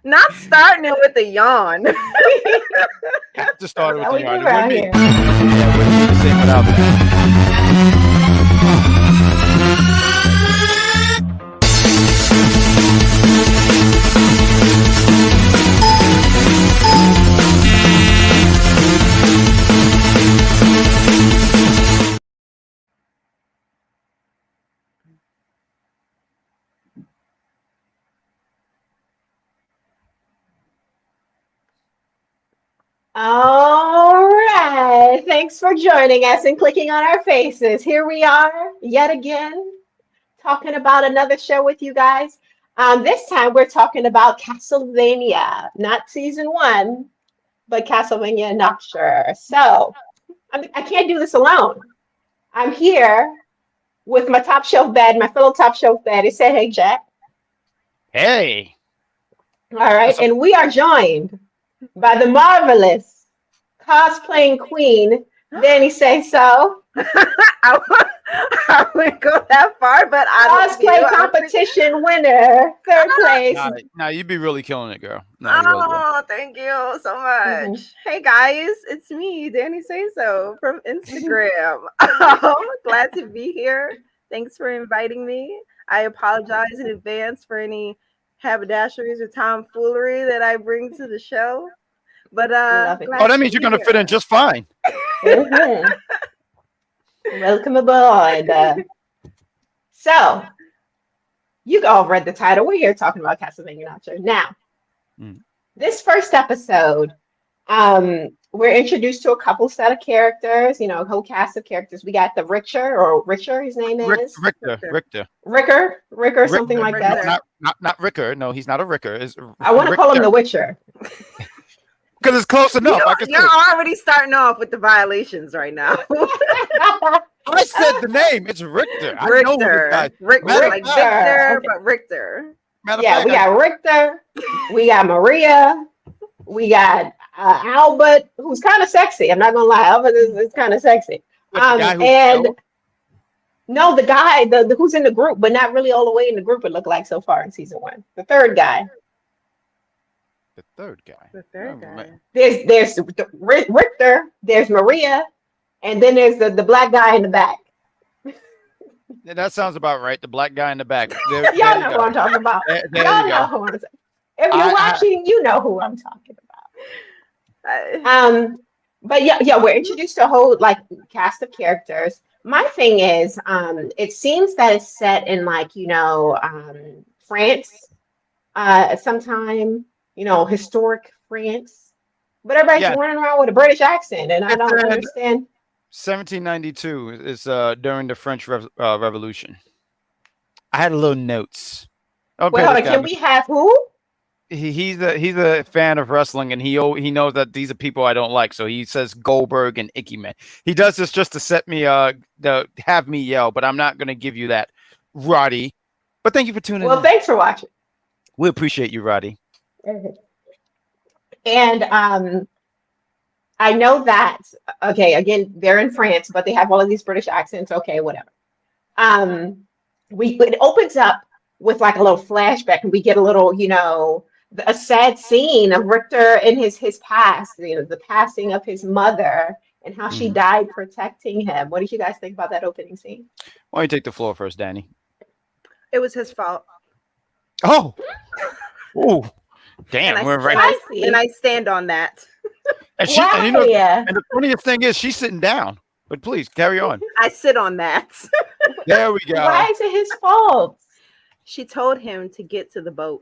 Not starting it with a yawn. Have to start with How the we do yarn. around here. Yeah, wouldn't be the same without that. All right. Thanks for joining us and clicking on our faces. Here we are yet again talking about another show with you guys. This time we're talking about Castlevania, not season one, but Castlevania Nocturne. So I can't do this alone. I'm here with my top shelf bed, my fellow top shelf bed. He said, "Hey, Jack." Hey. All right. And we are joined by the marvelous cosplaying queen, Danny Say So. I wouldn't go that far, but I Cosplay competition winner, third place. Nah, you'd be really killing it, girl. Nah, you really would. Oh, thank you so much. Hey guys, it's me, Danny Say So from Instagram. Glad to be here. Thanks for inviting me. I apologize in advance for any haberdasheries or tomfoolery that I bring to the show. But Love it. Oh, that means you're gonna fit in just fine. Mhm. Welcome aboard. So, you all read the title. We're here talking about Castlevania Nocturne. Now, this first episode, we're introduced to a couple set of characters, you know, a whole cast of characters. We got the Richter, his name is? Ricker, something like that. Not Ricker. No, he's not a Ricker. I want to call him the Witcher. Because it's close enough. You're already starting off with the violations right now. I said the name. It's Richter. I know Richter. Richter, like Victor, but Richter. Yeah, we got Richter. We got Maria. We got Albert, who's kind of sexy. I'm not gonna lie, Albert is kind of sexy. And no, the guy, the who's in the group, but not really all the way in the group. It looked like so far in season one. The third guy. The third guy. Man. There's Richter. There's Maria, and then there's the black guy in the back. Yeah, that sounds about right. The black guy in the back. Y'all know who I'm talking about. Y'all know who I'm saying. If you're watching, you know who I'm talking about. But yeah, we're introduced to a whole like cast of characters. My thing is, it seems that it's set in like, you know, France, sometime, you know, historic France. But everybody's running around with a British accent, and I don't understand. 1792 is during the French Revolution. I had a little notes. Okay, well, hold on, can we have who? He's a fan of wrestling, and he knows that these are people I don't like, so he says Goldberg and Icky Man. He does this just to set me to have me yell, but I'm not gonna give you that, Roddy. But thank you for tuning in. Well, thanks for watching. We appreciate you, Roddy. And I know that, okay, again, they're in France, but they have all of these British accents. Okay, whatever. It opens up with like a little flashback, and we get a little, you know, a sad scene of Richter in his past, you know, the passing of his mother and how she died protecting him. What did you guys think about that opening scene? Why don't you take the floor first, Danny? It was his fault. Oh, oh, damn! And I stand on that. And she, and, you know, and the funniest thing is she's sitting down. But please carry on. I sit on that. There we go. Why is it his fault? She told him to get to the boat.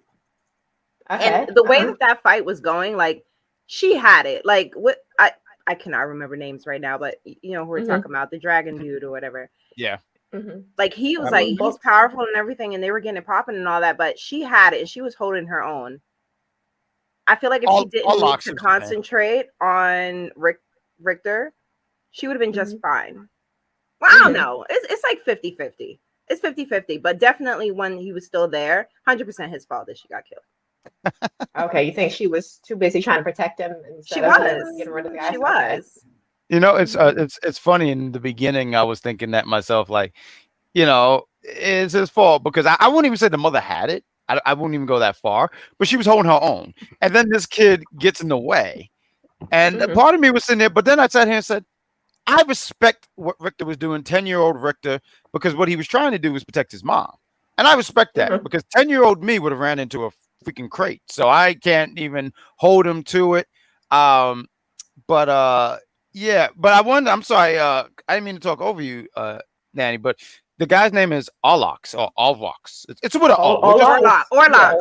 Okay. And the way that fight was going, like she had it. Like what I cannot remember names right now, but you know who we're talking about, the dragon dude or whatever. Yeah. Like he was like he's powerful and everything, and they were getting it popping and all that, but she had it and she was holding her own. I feel like if she didn't need to concentrate on Richter, she would have been just fine. Well, I don't know. It's like 50-50. It's 50-50, but definitely when he was still there, 100% his fault that she got killed. Okay, you think she was too busy trying to protect him? She was. Getting rid of the guy? She was. You know, it's funny. In the beginning, I was thinking that myself, like, you know, it's his fault because I wouldn't even say the mother had it. I won't even go that far, but she was holding her own. And then this kid gets in the way. And part of me was sitting there, but then I sat here and said, I respect what Richter was doing, 10-year-old Richter, because what he was trying to do was protect his mom. And I respect that because 10-year-old me would have ran into a freaking crate. So I can't even hold him to it. Yeah, but I'm sorry, I didn't mean to talk over you, Nanny, but the guy's name is Orlox or Alvox. It's with an O. Orlox.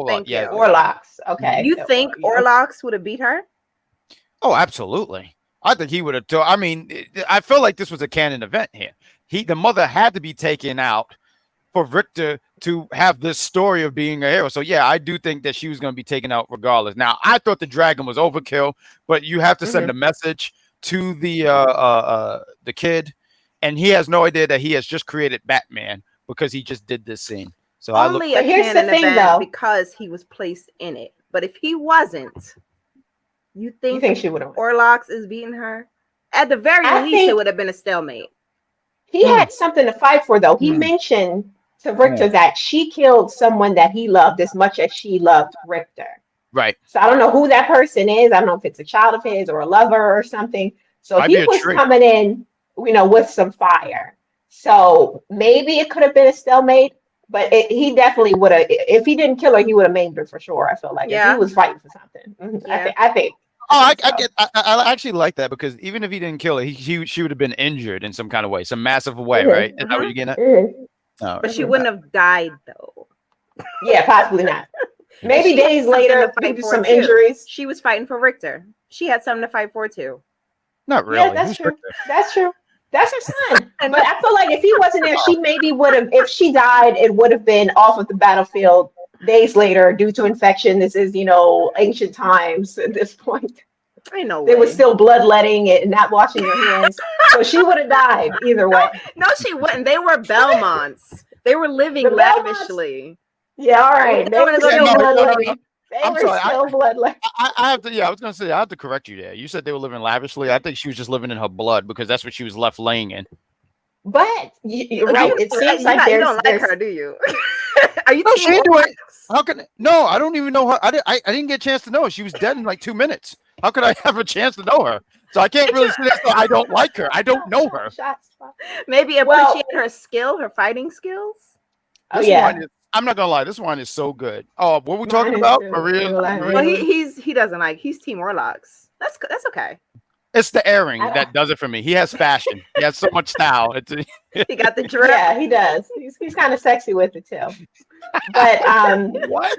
Thank you. Orlox. Okay. You think Orlox would have beat her? Oh, absolutely. I think he would have. I mean, I feel like this was a canon event here. The mother had to be taken out for Richter to have this story of being a hero. So yeah, I do think that she was going to be taken out regardless. Now, I thought the dragon was overkill, but you have to send a message to the kid, and he has no idea that he has just created Batman because he just did this scene. So only here's the thing, though, because he was placed in it. But if he wasn't. You think she would have? Orlox is beating her? At the very least, it would have been a stalemate. He had something to fight for, though. He mentioned to Richter that she killed someone that he loved as much as she loved Richter. Right. So I don't know who that person is. I don't know if it's a child of his or a lover or something. So he was coming in, with some fire. So maybe it could have been a stalemate, but he definitely would have. If he didn't kill her, he would have maimed her for sure. I feel like if he was fighting for something. I think. Oh, I actually like that because even if he didn't kill her, she would have been injured in some kind of way, some massive way, right? Is that what you're getting at? Oh, but she wouldn't have died though. Yeah, possibly not. Maybe days later, maybe some injuries. She was fighting for Richter. She had something to fight for too. Not really. Yeah, that's true. That's true. That's her son. But I feel like if he wasn't there, she maybe would have. If she died, it would have been off of the battlefield. Days later, due to infection, this is ancient times at this point. I know there was still bloodletting and not washing your hands, so she would have died either way. No, she wouldn't. They were Belmonts. They were living lavishly. Yeah, all right. They were still bloodletting. I'm sorry. I have to. Yeah, I was gonna say I have to correct you there. You said they were living lavishly. I think she was just living in her blood because that's what she was left laying in. But you're right. It seems like you don't like her, do you? Are you? No, she ain't doing. How can? No, I don't even know her. I didn't get a chance to know her. She was dead in like 2 minutes. How could I have a chance to know her? So I can't really say that. I don't like her. I don't know her. Maybe appreciate her skill, her fighting skills. I'm not gonna lie. This one is so good. Oh, what we talking about, Maria? Well, he doesn't like. He's Team Orlox. That's okay. It's the airing that does it for me. He has fashion. He has so much style. He got the drip. Yeah, he does. He's kind of sexy with it too. But what?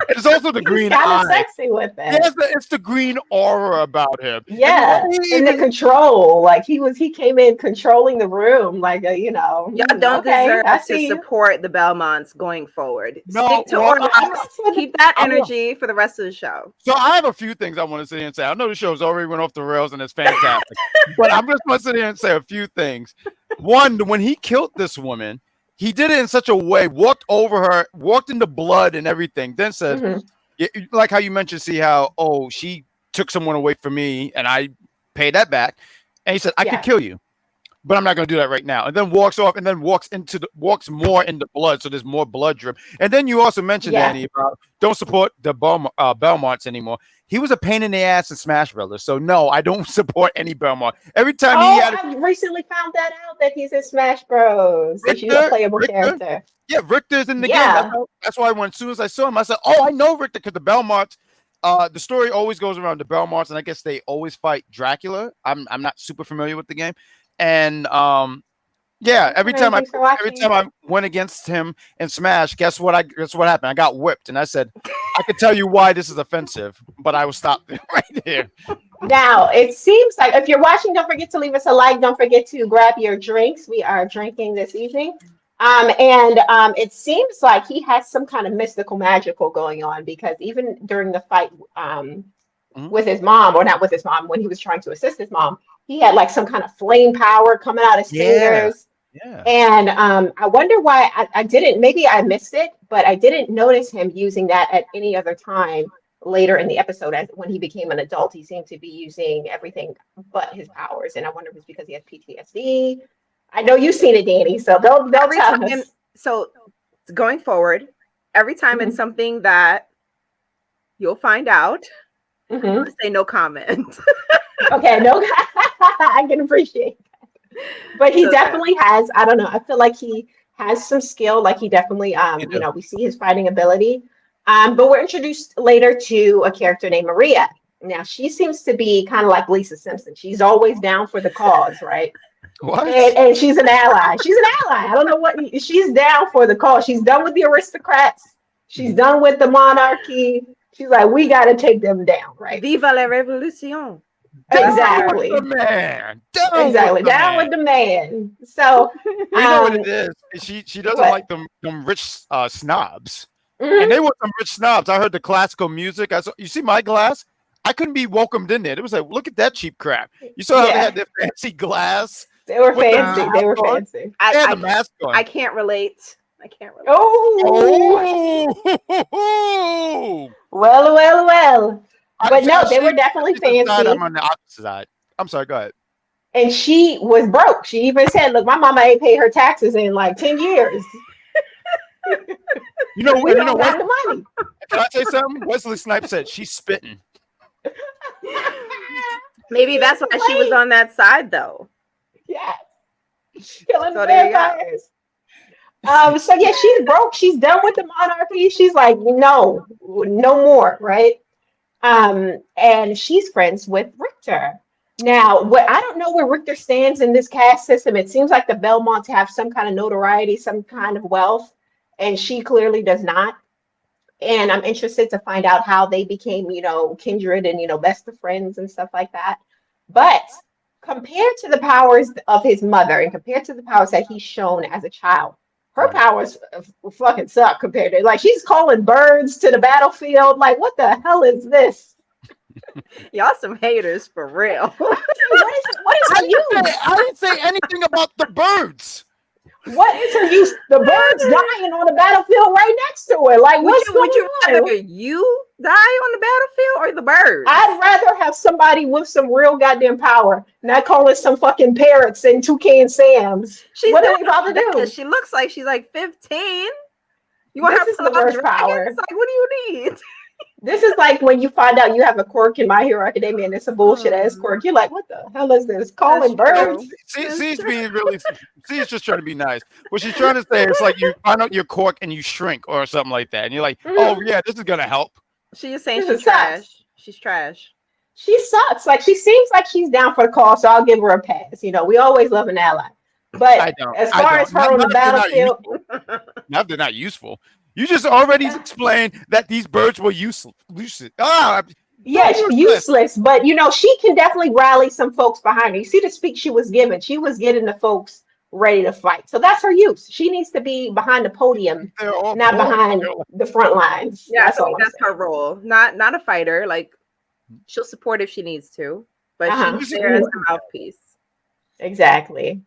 It's also the green eye. Kind of sexy with it. Yes, it's the green aura about him. Yeah, and the control. Like he came in controlling the room. Like Y'all don't deserve to support the Belmonts going forward. Stick to Orlox. Keep that energy for the rest of the show. So I have a few things I want to sit here and say. I know the show's already went off the rails and it's fantastic, but I'm just going to sit here and say a few things. One, when he killed this woman, he did it in such a way, walked over her, walked into blood and everything, then said, like how you mentioned, see how, she took someone away from me and I paid that back. And he said, I could kill you, but I'm not going to do that right now. And then walks off and then walks more into blood. So there's more blood drip. And then you also mentioned, Danny, about don't support the Belmonts anymore. He was a pain in the ass in Smash Brothers. So no, I don't support any Belmont. Every time I recently found that out that he's in Smash Bros. He's a playable character. Yeah, Richter's in the game. That's why as soon as I saw him, I said, I know Richter because the Belmonts, the story always goes around the Belmonts, and I guess they always fight Dracula. I'm not super familiar with the game. And every time I went against him in Smash, guess what happened? I got whipped, and I said, I could tell you why this is offensive, but I will stop right here. Now, it seems like if you're watching, don't forget to leave us a like. Don't forget to grab your drinks. We are drinking this evening. It seems like he has some kind of mystical magical going on because even during the fight with his mom, or not with his mom, when he was trying to assist his mom, he had like some kind of flame power coming out of his fingers. Yeah. And I wonder why I didn't, maybe I missed it, but I didn't notice him using that at any other time later in the episode. As when he became an adult, he seemed to be using everything but his powers. And I wonder if it's because he has PTSD. I know you've seen it, Danny, so don't tell us. So going forward, every time it's something that you'll find out, say no comment. Okay, no, I can appreciate that. But he definitely has, I don't know, I feel like he has some skill. Like he definitely, you know, we see his fighting ability. But we're introduced later to a character named Maria. Now, she seems to be kind of like Lisa Simpson. She's always down for the cause, right? What? And she's an ally. She's an ally. I don't know what she's down for the cause. She's done with the aristocrats. She's done with the monarchy. She's like, we got to take them down, right? Viva la revolution. Exactly. Down with the man. Down with the man. So you know what it is? She doesn't like them rich snobs. And they were some rich snobs. I heard the classical music. You see my glass? I couldn't be welcomed in there. It was like, look at that cheap crap. You saw how they had their fancy glass. They were fancy. They were fancy. They had the mask on. I can't relate. Oh. Well. But no, they were definitely fancy. I'm on the opposite side. I'm sorry, go ahead. And she was broke. She even said, look, my mama ain't paid her taxes in like 10 years. You know, we don't got the money. Can I say something? Wesley Snipes said she's spitting. Maybe that's why she was on that side, though. Yeah. Killing vampires. So yeah, she's broke. She's done with the monarchy. She's like, no more, right? And she's friends with Richter. Now, I don't know where Richter stands in this caste system. It seems like the Belmonts have some kind of notoriety, some kind of wealth, and she clearly does not. And I'm interested to find out how they became, you know, kindred and, you know, best of friends and stuff like that. But compared to the powers of his mother and compared to the powers that he's shown as a child, her powers fucking suck compared to, like, she's calling birds to the battlefield. Like, what the hell is this? Y'all some haters for real. What is her use? I didn't say anything about the birds. What is her use? The bird's dying on the battlefield right next to her. Like, would you rather you die on the battlefield or the birds? I'd rather have somebody with some real goddamn power, not calling some fucking parrots and toucan Sams. What are we about to do? She looks like she's like 15. You want her to the worst power? Like, what do you need? This is like when you find out you have a quirk in My Hero Academia and it's a bullshit ass quirk. You're like, what the hell is this? Calling birds? She's being really, she's just trying to be nice. What she's trying to say is like you find out your quirk and you shrink or something like that. And you're like, oh yeah, this is going to help. She's just saying she's trash. She's trash. She sucks. Like, she seems like she's down for the cause, so I'll give her a pass. You know, we always love an ally. But as far as her on the battlefield, now they're not useful. You just already explained that these birds were useless. Yes, useless. But, you know, she can definitely rally some folks behind her. You see the speech she was giving. She was getting the folks ready to fight. So that's her use. She needs to be behind the podium, not behind the front lines. Yeah, that's her role. Not a fighter. Like, she'll support if she needs to, but she's there as a mouthpiece. Exactly.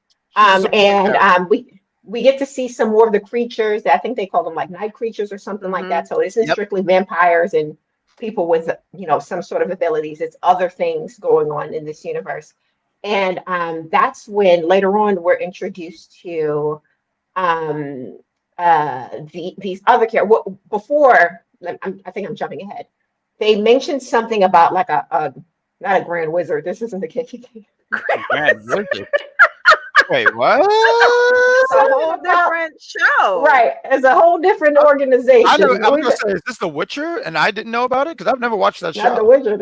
We get to see some more of the creatures. I think they call them like night creatures or something like that. So it isn't strictly vampires and people with, you know, some sort of abilities. It's other things going on in this universe. And that's when later on we're introduced to these other characters. Before, I think I'm jumping ahead. They mentioned something about like not a grand wizard. This isn't the KKK. Grand wizard. Wait, what? It's a whole different show. Right. It's a whole different organization. I'm going to say, is this The Witcher? And I didn't know about it because I've never watched that show. Not The Witcher.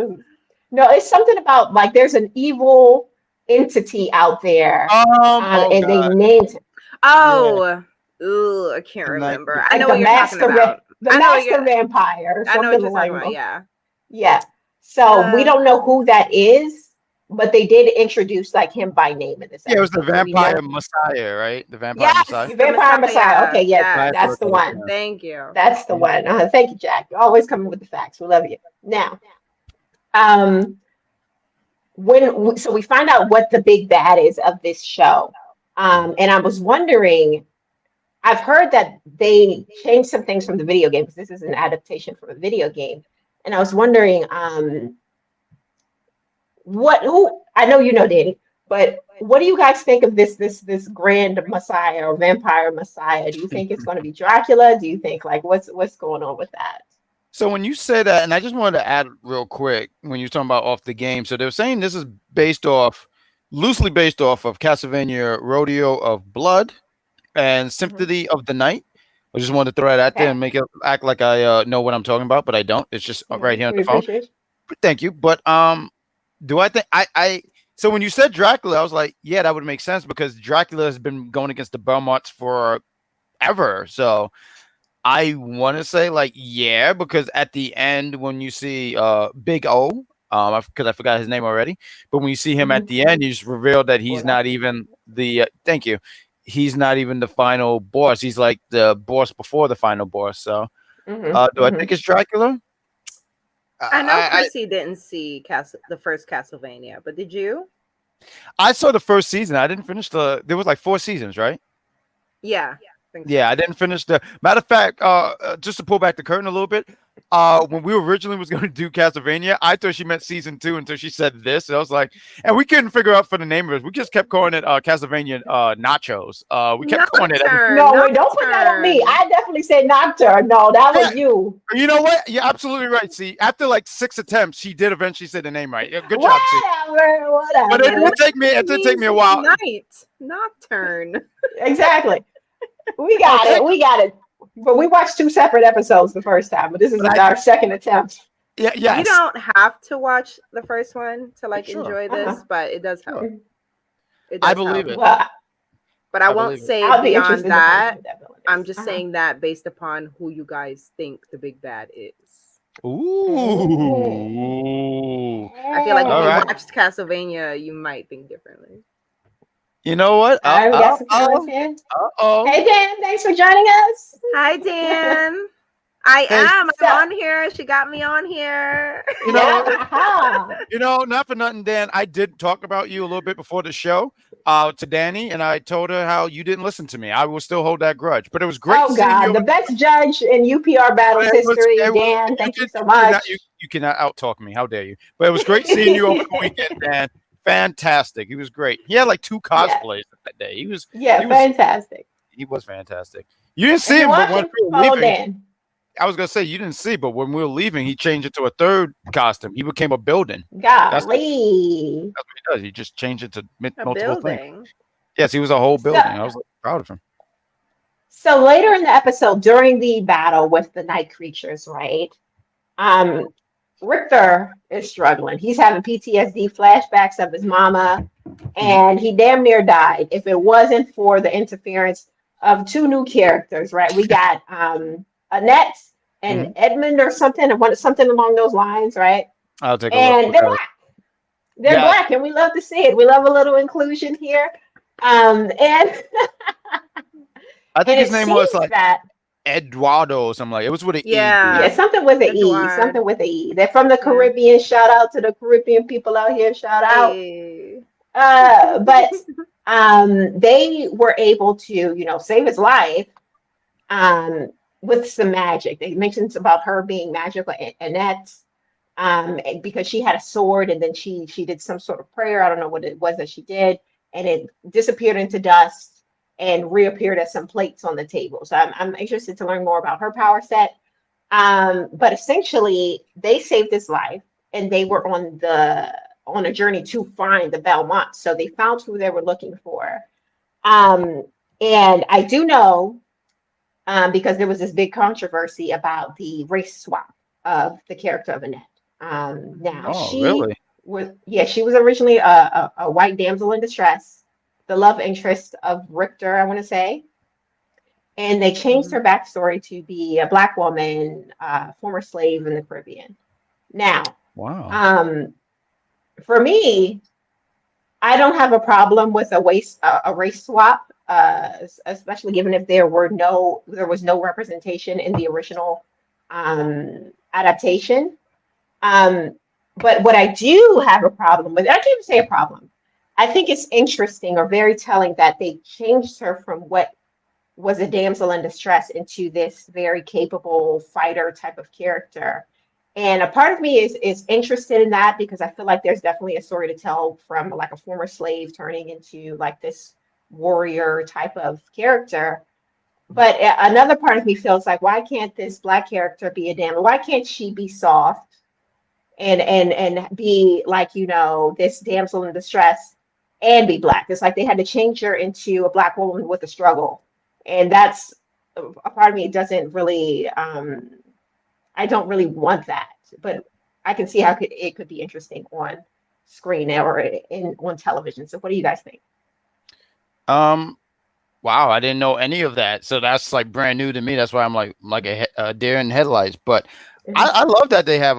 No, it's something about like there's an evil entity out there. And they named it. Oh, ooh, I can't remember. Like, I know what you're talking about. The master vampire. I know what you're talking about, yeah. Yeah. So we don't know who that is. But they did introduce like him by name in this episode. Yeah, it was the Vampire Messiah, right? The Vampire Messiah. The Vampire Messiah. Okay, yes, that's the one. Thank you. That's the one. Thank you, Jack. You're always coming with the facts. We love you. Now, so we find out what the big bad is of this show, and I was wondering. I've heard that they changed some things from the video game because this is an adaptation from a video game, and I was wondering. Who I know you know, Danny, but what do you guys think of this grand messiah or vampire messiah? Do you think it's going to be Dracula? Do you think like what's going on with that? So when you say that, and I just wanted to add real quick when you're talking about off the game. So they're saying this is loosely based off of Castlevania Rodeo of Blood and Symphony of the Night. I just wanted to throw that out there and make it act like I know what I'm talking about, but I don't. It's just right here on the phone. Thank you. But do I think I so when you said Dracula, I was like, yeah, that would make sense because Dracula has been going against the Belmonts forever. So I want to say like, yeah, because at the end when you see Big O, because I forgot his name already, but when you see him at the end, you just reveal that he's not even the thank you. He's not even the final boss. He's like the boss before the final boss. So do I think it's Dracula? I know Chrissy didn't see the first Castlevania, but did you? I saw the first season. I didn't finish there was like 4 seasons, right? Yeah. Yeah, I didn't finish the matter of fact, just to pull back the curtain a little bit. When we originally was going to do Castlevania, I thought she meant season 2 until she said this. And I was like, and we couldn't figure out for the name of it. We just kept calling it Castlevania Nachos. We kept calling it. No, wait, don't put that on me. I definitely said Nocturne. No, that was you. You know what? You're absolutely right. See, after like 6 attempts, she did eventually say the name right. Good job, C. Whatever. But it did take me a while. Nocturne. Exactly. We got it. But we watched 2 separate episodes the first time, but this is our second attempt. Yeah, yes. You don't have to watch the first one to like enjoy this, but it does help. I believe it. Well, but I won't say beyond that. I'm just saying that based upon who you guys think the big bad is. Ooh. I feel like if you watched Castlevania, you might think differently. You know what? Hey Dan, thanks for joining us. Hi Dan. I'm on here. She got me on here. You know, not for nothing, Dan. I did talk about you a little bit before the show to Danny, and I told her how you didn't listen to me. I will still hold that grudge, but it was great. Oh God, the best judge in UPR battles history, Dan. Thank you so much. You cannot out-talk me. How dare you? But it was great seeing you over the weekend, Dan. Fantastic. He was great. He had like 2 cosplays that day. He was fantastic. He was fantastic. You didn't see him, but when we were leaving, Dan. I was gonna say you didn't see, but when we were leaving, he changed it to a 3rd costume. He became a building. That's what he does. He just changed it to multiple things. Yes, he was a whole building. I was proud of him. So later in the episode, during the battle with the night creatures, right? Richter is struggling. He's having PTSD flashbacks of his mama, and he damn near died if it wasn't for the interference of 2 new characters, right? We got Annette and Edmund or something along those lines, right? I'll take a look. And they're black. They're black, and we love to see it. We love a little inclusion here. And I think his name was like Eduardo or something like it was with an E. Yeah, something with an E. Something with an E. They're from the Caribbean. Shout out to the Caribbean people out here. Shout out. But they were able to, save his life with some magic. They mentioned about her being magical, Annette, because she had a sword and then she did some sort of prayer. I don't know what it was that she did, and it disappeared into dust and reappeared as some plates on the table. So I'm interested to learn more about her power set. But essentially, they saved his life, and they were on a journey to find the Belmont. So they found who they were looking for. And I do know, because there was this big controversy about the race swap of the character of Annette. She was originally a white damsel in distress, the love interest of Richter, I want to say. And they changed her backstory to be a black woman, former slave in the Caribbean. Now, for me, I don't have a problem with a race swap, especially given if there was no representation in the original adaptation. But what I do have a problem with, I can't even say a problem. I think it's interesting or very telling that they changed her from what was a damsel in distress into this very capable fighter type of character. And a part of me is interested in that because I feel like there's definitely a story to tell from like a former slave turning into like this warrior type of character. But another part of me feels like, why can't this Black character be a damn? Why can't she be soft and be like, you know, this damsel in distress and be Black? It's like they had to change her into a Black woman with a struggle, and that's a part of me doesn't really. I don't really want that, but I can see how it could be interesting on screen or on television. So, what do you guys think? Wow, I didn't know any of that. So that's like brand new to me. That's why I'm like a deer in headlights. But I love that they have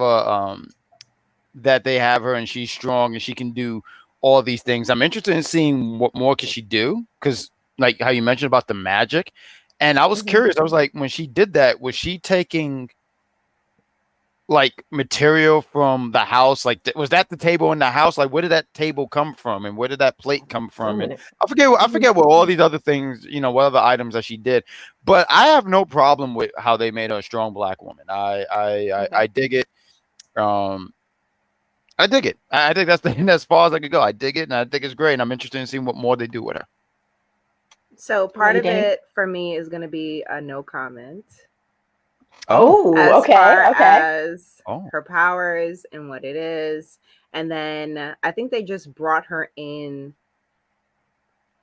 her and she's strong and she can do all these things. I'm interested in seeing what more can she do, because like how you mentioned about the magic, and I was curious. I was like, when she did that, was she taking like material from the house? Like, was that the table in the house? Like, where did that table come from, and where did that plate come from? And I forget what all these other things, you know, what other items that she did. But I have no problem with how they made her a strong Black woman. I dig it. I dig it. I think that's as far as I could go. I dig it, and I think it's great. And I'm interested in seeing what more they do with her. So part of it for me is going to be a no comment. Okay. As her powers and what it is. And then I think they just brought her in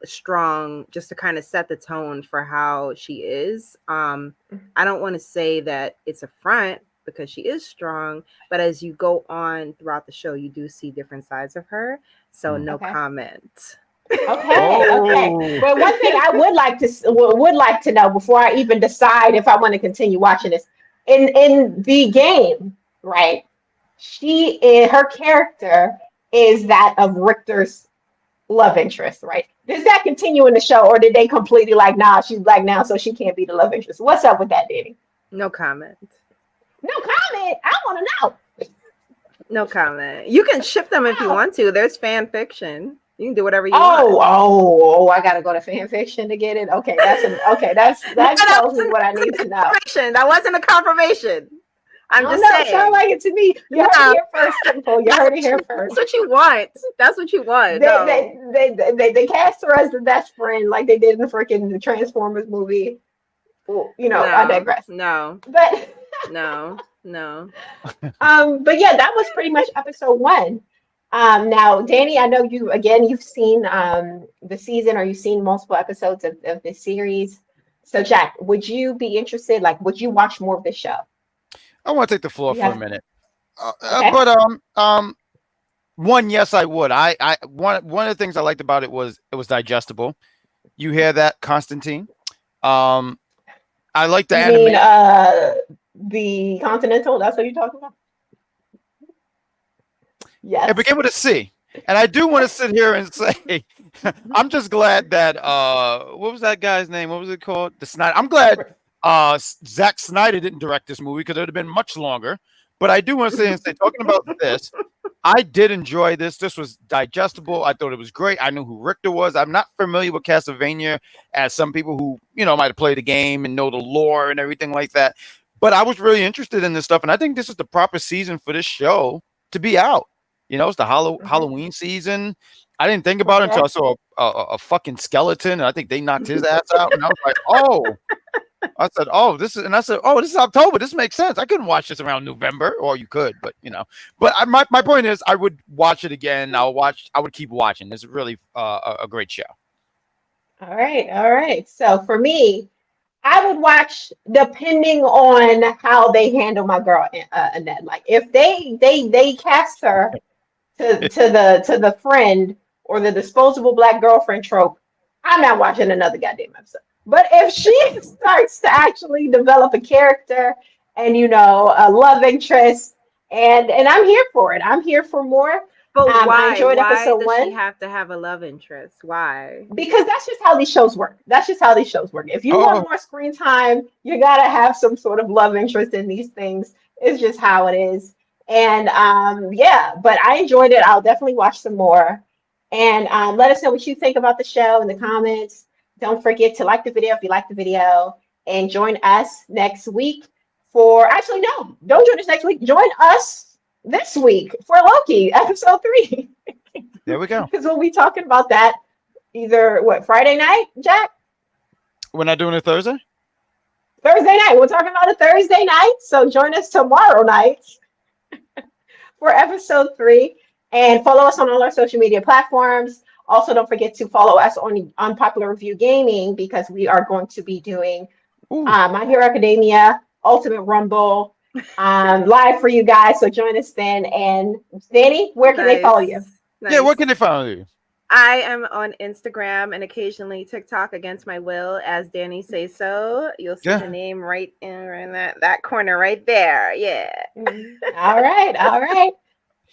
strong just to kind of set the tone for how she is. I don't want to say that it's a front because she is strong, but as you go on throughout the show, you do see different sides of her. So no comment. Okay. But one thing I would like to know before I even decide if I want to continue watching this, in the game, right? Her character is that of Richter's love interest, right? Does that continue in the show, or did they completely like, nah, she's Black now, so she can't be the love interest? What's up with that, Danny? No comment. No comment. I want to know. No comment. You can ship them if you want to. There's fan fiction. You can do whatever you want. Oh! I gotta go to fan fiction to get it. Okay, that tells me what I need to know. That wasn't a confirmation. I'm just saying. It sounds like it to me. You heard it here first, Simple. You heard it here first. That's what you want. That's what you want. They cast her as the best friend, like they did in the freaking Transformers movie. Well, you know, I digress. No. But no. But yeah, that was pretty much episode 1. Now, Danny, I know you've seen the season, or you've seen multiple episodes of this series. So, Jack, would you be interested? Like, would you watch more of this show? I want to take the floor for a minute. But one, yes, I would. One of the things I liked about it was digestible. You hear that, Constantine? I like the animation. The Continental. That's what you're talking about. Yes. It began with a C. And I do want to sit here and say, I'm just glad that what was that guy's name? What was it called? The Snyder. I'm glad Zack Snyder didn't direct this movie, because it would have been much longer. But I do want to say, talking about this, I did enjoy this. This was digestible. I thought it was great. I knew who Richter was. I'm not familiar with Castlevania, as some people who, you know, might have played the game and know the lore and everything like that. But I was really interested in this stuff. And I think this is the proper season for this show to be out. You know, it's the Halloween season. I didn't think about it until I saw a fucking skeleton, and I think they knocked his ass out. And I was like, oh. I said, this is October. This makes sense. I couldn't watch this around November, or you could, but you know. But my point is, I would watch it again. I would keep watching. It's really a great show. All right. So for me, I would watch depending on how they handle my girl Annette. Like if they cast her to the friend or the disposable Black girlfriend trope, I'm not watching another goddamn episode. But if she starts to actually develop a character and, you know, a love interest, and I'm here for it. I'm here for more. But why? I enjoyed episode 1. Why does she have to have a love interest? Why? Because that's just how these shows work. If you want more screen time, you got to have some sort of love interest in these things. It's just how it is. And but I enjoyed it. I'll definitely watch some more. And let us know what you think about the show in the comments. Don't forget to like the video if you like the video, and join us next week actually, no, don't join us next week. Join us this week for Loki, episode 3. There we go. Because we'll be talking about that either, Friday night, Jack? We're not doing it Thursday? Thursday night. We're talking about it Thursday night. So join us tomorrow night for episode 3. And follow us on all our social media platforms. Also, don't forget to follow us on Unpopular Review Gaming, because we are going to be doing My Hero Academia, Ultimate Rumble, live for you guys. So join us then. And Danny, where can they follow you? Yeah, where can they follow you? I am on Instagram and occasionally TikTok against my will as Danny Says So. You'll see the name right in that corner right there. Yeah. All right.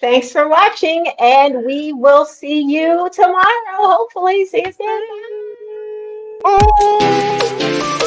Thanks for watching, and we will see you tomorrow. Hopefully, see you soon. Oh!